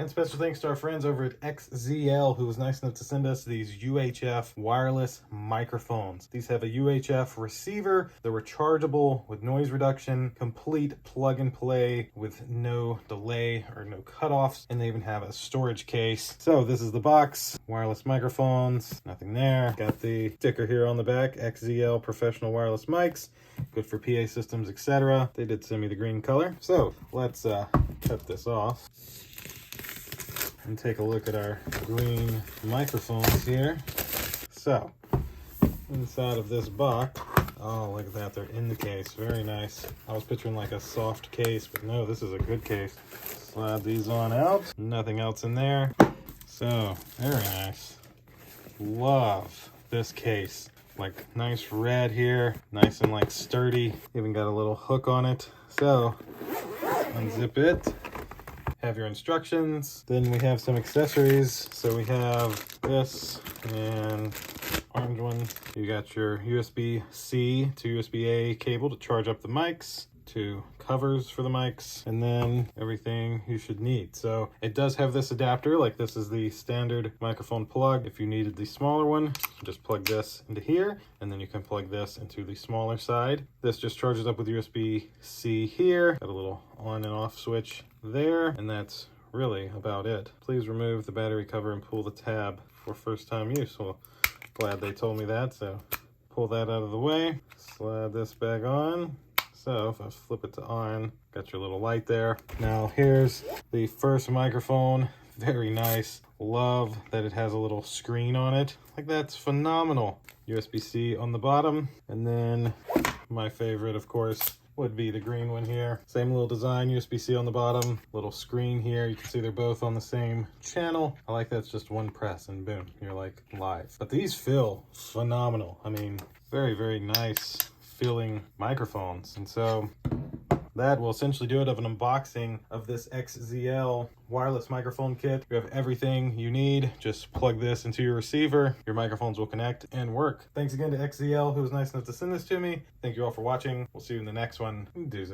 And special thanks to our friends over at XZL, who was nice enough to send us these UHF wireless microphones. These have a UHF receiver, they're rechargeable with noise reduction, complete plug and play with no delay or no cutoffs, and they even have a storage case. So this is the box, wireless microphones, nothing there. Got the sticker here on the back, XZL professional wireless mics, good for PA systems, etc. They did send me the green color. So let's cut this off and take a look at our green microphones here. So inside of this box, oh, look at that, they're in the case, very nice. I was picturing like a soft case, but no, this is a good case. Slide these on out, nothing else in there. So very nice. Love this case. Like nice red here, nice and like sturdy, even got a little hook on it. So unzip it, have your instructions, then we have some accessories. So we have this and orange one. You got your USB-C to USB-A cable to charge up the mics, two covers for the mics, and then everything you should need. So it does have this adapter, like this is the standard microphone plug. If you needed the smaller one, just plug this into here, and then you can plug this into the smaller side. This just charges up with USB-C here. Got a little on and off switch there, and that's really about it. Please remove the battery cover and pull the tab for first time use. Well, glad they told me that, so pull that out of the way, slide this back on. So if I flip it to on, got your little light there. Now here's the first microphone, very nice. Love that it has a little screen on it, like that's phenomenal. USB-C on the bottom, and then my favorite, of course, would be the green one here. Same little design, USB-C on the bottom, little screen here. You can see they're both on the same channel. I like that it's just one press and boom, you're like live. But these feel phenomenal. I mean, very, very nice feeling microphones. And so that will essentially do it of an unboxing of this XZL wireless microphone kit. You have everything you need. Just plug this into your receiver. Your microphones will connect and work. Thanks again to XZL, who was nice enough to send this to me. Thank you all for watching. We'll see you in the next one. Deuces.